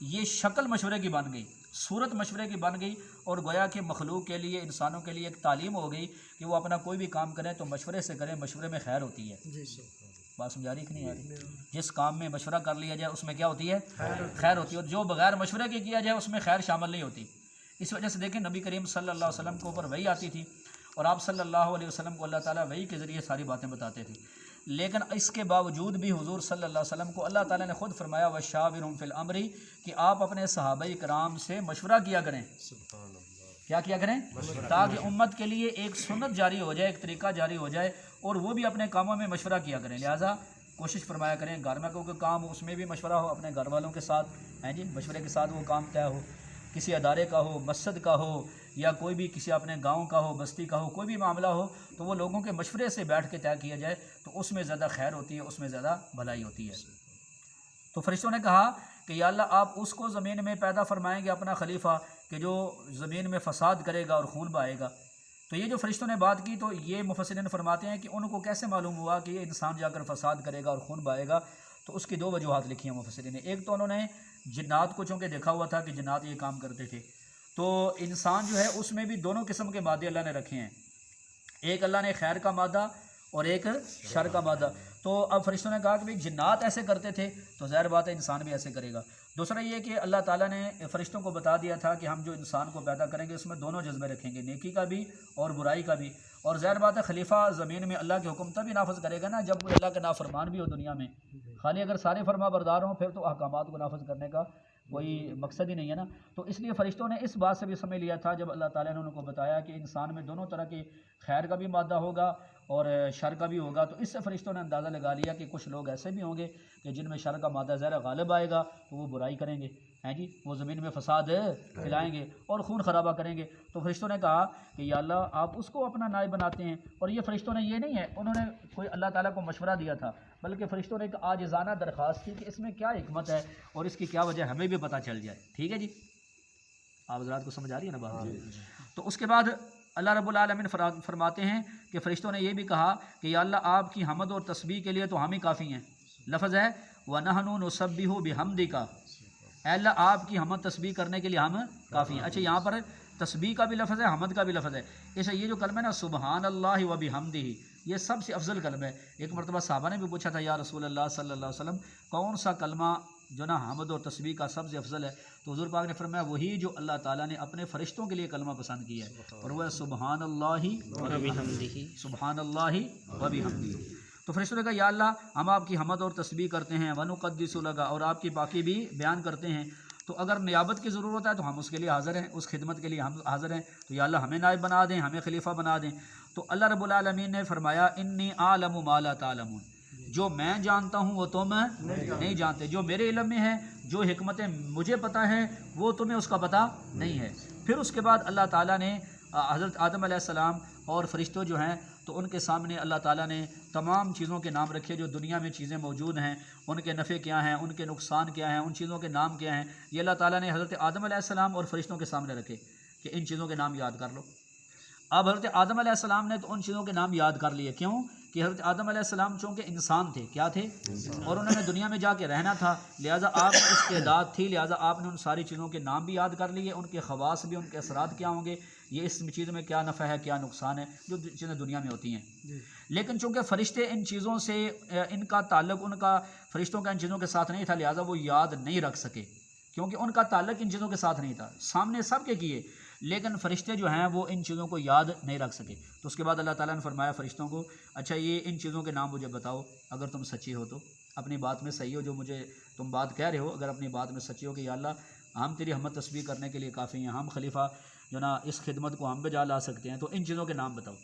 یہ شکل مشورے کی بن گئی، صورت مشورے کی بن گئی، اور گویا کہ مخلوق کے لیے، انسانوں کے لیے ایک تعلیم ہو گئی کہ وہ اپنا کوئی بھی کام کریں تو مشورے سے کریں، مشورے میں خیر ہوتی ہے۔ بات سمجھا رہی کہ نہیں آ رہی؟ جس کام میں مشورہ کر لیا جائے اس میں کیا ہوتی ہے؟ خیر ہوتی ہے، اور جو بغیر مشورے کے کیا جائے اس میں خیر شامل نہیں ہوتی۔ اس وجہ سے دیکھیں نبی کریم صلی اللہ علیہ وسلم کے اوپر وحی آتی تھی، اور آپ صلی اللہ علیہ وسلم کو اللہ تعالیٰ وحی کے ذریعے ساری باتیں بتاتے تھے، لیکن اس کے باوجود بھی حضور صلی اللہ علیہ وسلم کو اللہ تعالیٰ نے خود فرمایا وَشَاوِرْهُمْ فِي الْأَمْرِ کہ آپ اپنے صحابہ کرام سے مشورہ کیا کریں۔ کیا کیا کریں؟ تاکہ امت کے لیے ایک سنت جاری ہو جائے، ایک طریقہ جاری ہو جائے، اور وہ بھی اپنے کاموں میں مشورہ کیا کریں۔ لہٰذا کوشش فرمایا کریں گھر میں کوئی کام ہو اس میں بھی مشورہ ہو اپنے گھر والوں کے ساتھ، ہیں جی، مشورے کے ساتھ وہ کام طے ہو، کسی ادارے کا ہو، مسجد کا ہو، یا کوئی بھی کسی اپنے گاؤں کا ہو، بستی کا ہو، کوئی بھی معاملہ ہو تو وہ لوگوں کے مشورے سے بیٹھ کے طے کیا جائے تو اس میں زیادہ خیر ہوتی ہے، اس میں زیادہ بھلائی ہوتی ہے۔ تو فرشتوں نے کہا کہ یا اللہ آپ اس کو زمین میں پیدا فرمائیں گے اپنا خلیفہ کہ جو زمین میں فساد کرے گا اور خون بہائے گا۔ تو یہ جو فرشتوں نے بات کی تو یہ مفسرین فرماتے ہیں کہ ان کو کیسے معلوم ہوا کہ یہ انسان جا کر فساد کرے گا اور خون بہائے گا؟ تو اس کی دو وجوہات لکھی ہیں مفسرین نے۔ ایک تو انہوں نے جنات کو چونکہ دیکھا ہوا تھا کہ جنات یہ کام کرتے تھے، تو انسان جو ہے اس میں بھی دونوں قسم کے مادے اللہ نے رکھے ہیں، ایک اللہ نے خیر کا مادہ اور ایک شر کا مادہ۔ تو اب فرشتوں نے کہا کہ بھئی جنات ایسے کرتے تھے تو ظاہر بات ہے انسان بھی ایسے کرے گا۔ دوسرا یہ کہ اللہ تعالیٰ نے فرشتوں کو بتا دیا تھا کہ ہم جو انسان کو پیدا کریں گے اس میں دونوں جذبے رکھیں گے، نیکی کا بھی اور برائی کا بھی، اور ظاہر بات ہے خلیفہ زمین میں اللہ کے حکم تبھی نافذ کرے گا نا جب کوئی اللہ کا نافرمان بھی ہو دنیا میں۔ خالی اگر سارے فرما بردار ہوں پھر تو احکامات کو نافذ کرنے کا کوئی مقصد ہی نہیں ہے نا۔ تو اس لیے فرشتوں نے اس بات سے بھی سمجھ لیا تھا جب اللہ تعالیٰ نے ان کو بتایا کہ انسان میں دونوں طرح کی خیر کا بھی مادہ ہوگا اور شر کا بھی ہوگا، تو اس سے فرشتوں نے اندازہ لگا لیا کہ کچھ لوگ ایسے بھی ہوں گے کہ جن میں شر کا مادہ ذرا غالب آئے گا تو وہ برائی کریں گے، ہیں جی، وہ زمین میں فساد پھیلائیں گے اور خون خرابہ کریں گے۔ تو فرشتوں نے کہا کہ یا اللہ آپ اس کو اپنا نائب بناتے ہیں، اور یہ فرشتوں نے یہ نہیں ہے انہوں نے کوئی اللہ تعالیٰ کو مشورہ دیا تھا، بلکہ فرشتوں نے ایک عاجزانہ درخواست کی کہ اس میں کیا حکمت ہے اور اس کی کیا وجہ ہمیں بھی پتہ چل جائے۔ ٹھیک ہے جی، آپ حضرات کو سمجھ آ رہی ہے نا بات؟ تو اس کے بعد اللہ رب العالمین فرماتے ہیں کہ فرشتوں نے یہ بھی کہا کہ یا اللہ آپ کی حمد اور تسبیح کے لیے تو ہم ہی کافی ہیں۔ لفظ ہے وَنَحْنُ نُسَبِّحُ بِحَمْدِكَ، اے اللہ آپ کی حمد تسبیح کرنے کے لیے ہم کافی ہیں۔ اچھا یہاں پر تسبیح کا بھی لفظ ہے، حمد کا بھی لفظ ہے۔ اسے یہ جو کلمہ ہے نا سبحان اللہ و بحمدہ، یہ سب سے افضل کلمہ ہے۔ ایک مرتبہ صحابہ نے بھی پوچھا تھا یا رسول اللہ صلی اللہ علیہ وسلم کون سا کلمہ جو نا حمد اور تسبیح کا سب سے افضل ہے؟ تو حضور پاک نے فرمایا وہی جو اللہ تعالیٰ نے اپنے فرشتوں کے لیے کلمہ پسند کیا ہے، اور وہ ہے سبحان اللہ و بحمدہ، سبحان اللہ و بحمدہ۔ تو فرشتوں نے کہا یا اللہ ہم آپ کی حمد اور تسبیح کرتے ہیں، ونقدس لک، اور آپ کی پاکی بھی بیان کرتے ہیں، تو اگر نیابت کی ضرورت ہے تو ہم اس کے لیے حاضر ہیں، اس خدمت کے لیے ہم حاضر ہیں، تو یا اللہ ہمیں نائب بنا دیں، ہمیں خلیفہ بنا دیں۔ تو اللہ رب العالمین نے فرمایا انی اعلم ما لا تعلمون، جو میں جانتا ہوں وہ تم نہیں جانتے، جو میرے علم میں ہے، جو حکمتیں مجھے پتہ ہیں وہ تمہیں اس کا پتہ نہیں ہے۔ پھر اس کے بعد اللہ تعالیٰ نے حضرت آدم علیہ السلام اور فرشتوں جو ہیں تو ان کے سامنے اللہ تعالیٰ نے تمام چیزوں کے نام رکھے جو دنیا میں چیزیں موجود ہیں، ان کے نفع کیا ہیں، ان کے نقصان کیا ہیں، ان چیزوں کے نام کیا ہیں، یہ اللہ تعالیٰ نے حضرت آدم علیہ السلام اور فرشتوں کے سامنے رکھے کہ ان چیزوں کے نام یاد کر لو۔ اب حضرت آدم علیہ السلام نے تو ان چیزوں کے نام یاد کر لیے، کیوں کہ حضرت آدم علیہ السلام چونکہ انسان تھے، کیا تھے، اور انہوں نے دنیا میں جا کے رہنا تھا، لہٰذا آپ کی استعداد تھی، لہٰذا آپ نے ان ساری چیزوں کے نام بھی یاد کر لیے، ان کے خواص بھی، ان کے اثرات کیا ہوں گے، یہ اس چیز میں کیا نفع ہے کیا نقصان ہے جو چیزیں دنیا میں ہوتی ہیں۔ لیکن چونکہ فرشتے ان چیزوں سے ان کا تعلق ان کا فرشتوں کا ان چیزوں کے ساتھ نہیں تھا، لہٰذا وہ یاد نہیں رکھ سکے، کیونکہ ان کا تعلق ان چیزوں کے ساتھ نہیں تھا، سامنے سب کے کیے، لیکن فرشتے جو ہیں وہ ان چیزوں کو یاد نہیں رکھ سکے۔ تو اس کے بعد اللہ تعالیٰ نے فرمایا فرشتوں کو اچھا یہ ان چیزوں کے نام مجھے بتاؤ، اگر تم سچی ہو تو اپنی بات میں صحیح ہو، جو مجھے تم بات کہہ رہے ہو اگر اپنی بات میں سچی ہو کہ یا اللہ ہم تیری حمد تسبیح کرنے کے لیے کافی ہیں، ہم خلیفہ جو نا اس خدمت کو ہم بجا لا سکتے ہیں، تو ان چیزوں کے نام بتاؤ۔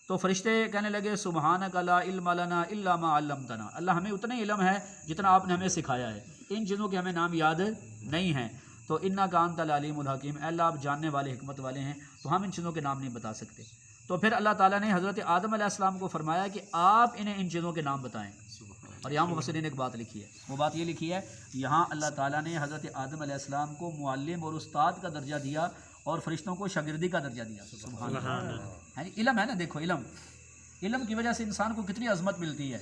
تو فرشتے کہنے لگے سبحانک لا علم لنا الا ما علمتنا، اللہ ہمیں اتنا ہی علم ہے جتنا آپ نے ہمیں سکھایا ہے، ان چیزوں کے ہمیں نام یاد نہیں ہیں۔ تو انک انت العلیم الحکیم، اے اللہ آپ جاننے والے حکمت والے ہیں، تو ہم ان چیزوں کے نام نہیں بتا سکتے۔ تو پھر اللہ تعالیٰ نے حضرت آدم علیہ السلام کو فرمایا کہ آپ انہیں ان چیزوں کے نام بتائیں، اور یہاں مفسرین نے ایک بات لکھی ہے، وہ بات یہ لکھی ہے یہاں اللہ تعالیٰ نے حضرت آدم علیہ السلام کو معلم اور استاد کا درجہ دیا اور فرشتوں کو شاگردی کا درجہ دیا۔ سبحان اللہ، علم ہے نا، دیکھو علم کی وجہ سے انسان کو کتنی عظمت ملتی ہے۔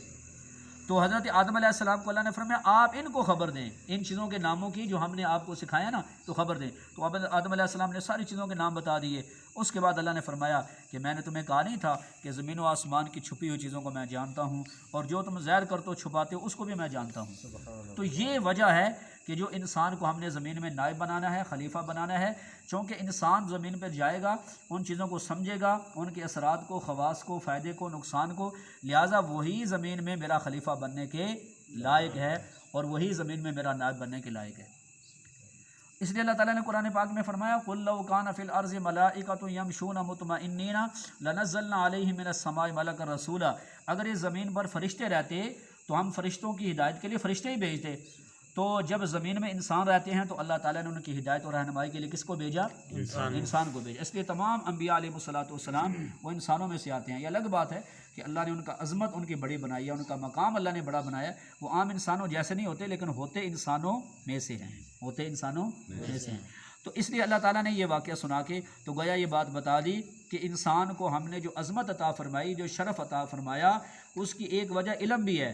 تو حضرت آدم علیہ السلام کو اللہ نے فرمایا آپ ان کو خبر دیں، ان چیزوں کے ناموں کی جو ہم نے آپ کو سکھایا نا، تو خبر دیں۔ تو آدم علیہ السلام نے ساری چیزوں کے نام بتا دیے۔ اس کے بعد اللہ نے فرمایا کہ میں نے تمہیں کہا نہیں تھا کہ زمین و آسمان کی چھپی ہوئی چیزوں کو میں جانتا ہوں، اور جو تم ظاہر کرتے ہو چھپاتے ہو اس کو بھی میں جانتا ہوں۔ تو یہ وجہ ہے کہ جو انسان کو ہم نے زمین میں نائب بنانا ہے، خلیفہ بنانا ہے، چونکہ انسان زمین پہ جائے گا، ان چیزوں کو سمجھے گا، ان کے اثرات کو، خواص کو، فائدے کو، نقصان کو، لہٰذا وہی زمین میں میرا خلیفہ بننے کے لائق ہے، اور وہی زمین میں میرا نائب بننے کے لائق ہے۔ اس لیے اللہ تعالیٰ نے قرآن پاک میں فرمایا قُل لَوْ كَانَ فِي الْأَرْضِ مَلَائِكَةٌ يَمْشُونَ مُطْمَئِنِّينَ لَنَزَّلْنَا عَلَيْهِم مِّنَ السَّمَاءِ مَلَكًا رَسُولًا، اگر اس زمین پر فرشتے رہتے تو ہم فرشتوں کی ہدایت کے لیے فرشتے ہی بھیجتے۔ تو جب زمین میں انسان رہتے ہیں تو اللہ تعالیٰ نے ان کی ہدایت اور رہنمائی کے لیے کس کو بھیجا؟ انسان کو بھیجا۔ اس لیے تمام انبیاء علیہ السلام وہ انسانوں میں سے آتے ہیں۔ یہ الگ بات ہے کہ اللہ نے ان کا عظمت ان کی بڑی بنائی ہے، ان کا مقام اللہ نے بڑا بنایا، وہ عام انسانوں جیسے نہیں ہوتے، لیکن ہوتے انسانوں میں سے ہیں، ہوتے انسانوں میں سے ہیں۔ تو اس لیے اللہ تعالیٰ نے یہ واقعہ سنا کے تو گویا یہ بات بتا دی کہ انسان کو ہم نے جو عظمت عطا فرمائی، جو شرف عطا فرمایا، اس کی ایک وجہ علم بھی ہے۔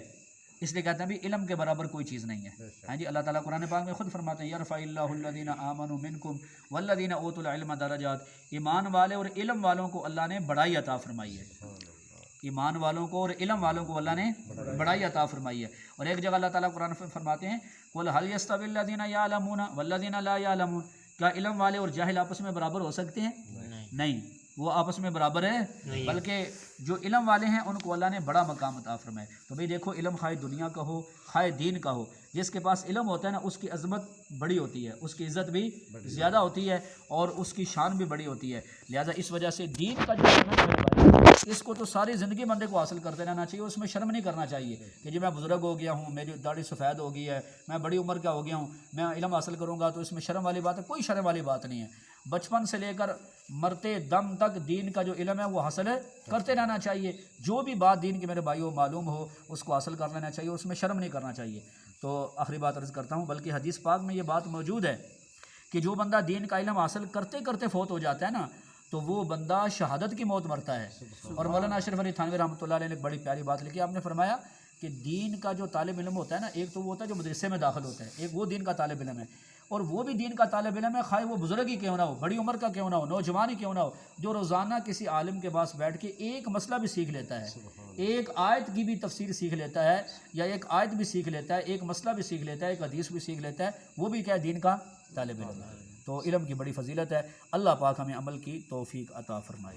اس لیے کہتے ہیں بھی علم کے برابر کوئی چیز نہیں ہے۔ ہاں جی، اللہ تعالیٰ قرآن پاک میں خود فرماتے ہیں یرفع اللہ الذین آمنوا منکم والذین اوتوا العلم درجات، ایمان والے اور علم والوں کو اللہ نے بڑائی عطا فرمائی ہے۔ ایمان والوں کو اور علم والوں کو اللہ نے بڑائی عطا فرمائی ہے۔ اور ایک جگہ اللہ تعالیٰ قرآن میں فرماتے ہیں قل هل يستوي الذین یعلمون والذین لا یعلمون، کیا علم والے اور جاہل آپس میں برابر ہو سکتے ہیں؟ نہیں، وہ آپس میں برابر ہے، بلکہ جو علم والے ہیں ان کو اللہ نے بڑا مقام عطا فرمایا۔ تو بھئی دیکھو، علم خواہ دنیا کا ہو خواہ دین کا ہو، جس کے پاس علم ہوتا ہے نا، اس کی عظمت بڑی ہوتی ہے، اس کی عزت بھی زیادہ ہوتی ہے، اور اس کی شان بھی بڑی ہوتی ہے۔ لہٰذا اس وجہ سے دین کا جو علم ہے میرے بھائی، اس کو تو ساری زندگی بندے کو حاصل کرتے رہنا چاہیے، اس میں شرم نہیں کرنا چاہیے کہ جی میں بزرگ ہو گیا ہوں، میری داڑھی سفید ہو گئی ہے، میں بڑی عمر کا ہو گیا ہوں، میں علم حاصل کروں گا تو اس میں شرم والی بات ہے؟ کوئی شرم والی بات نہیں ہے۔ بچپن سے لے کر مرتے دم تک دین کا جو علم ہے وہ حاصل کرتے رہنا چاہیے۔ جو بھی بات دین کے میرے بھائیوں معلوم ہو اس کو حاصل کر لینا چاہیے، اس میں شرم نہیں کرنا چاہیے۔ تو آخری بات عرض کرتا ہوں، بلکہ حدیث پاک میں یہ بات موجود ہے کہ جو بندہ دین کا علم حاصل کرتے کرتے فوت ہو جاتا ہے نا، تو وہ بندہ شہادت کی موت مرتا ہے۔ اور مولانا اشرف علی تھانوی رحمۃ اللہ علیہ نے ایک بڑی پیاری بات لکھی، آپ نے فرمایا کہ دین کا جو طالب علم ہوتا ہے نا، ایک تو وہ ہوتا ہے جو مدرسے میں داخل ہوتا ہے، ایک وہ دین کا طالب علم ہے، اور وہ بھی دین کا طالب علم ہے خواہ وہ بزرگ ہی کیوں نہ ہو، بڑی عمر کا کیوں نہ ہو، نوجوان ہی کیوں نہ ہو، جو روزانہ کسی عالم کے پاس بیٹھ کے ایک مسئلہ بھی سیکھ لیتا ہے، ایک آیت کی بھی تفسیر سیکھ لیتا ہے، یا ایک آیت بھی سیکھ لیتا ہے، ایک مسئلہ بھی سیکھ لیتا ہے، ایک حدیث بھی سیکھ لیتا ہے، وہ بھی کیا ہے؟ دین کا طالب علم ہے۔ تو علم کی بڑی فضیلت ہے۔ اللہ پاک ہمیں عمل کی توفیق عطا فرمائے۔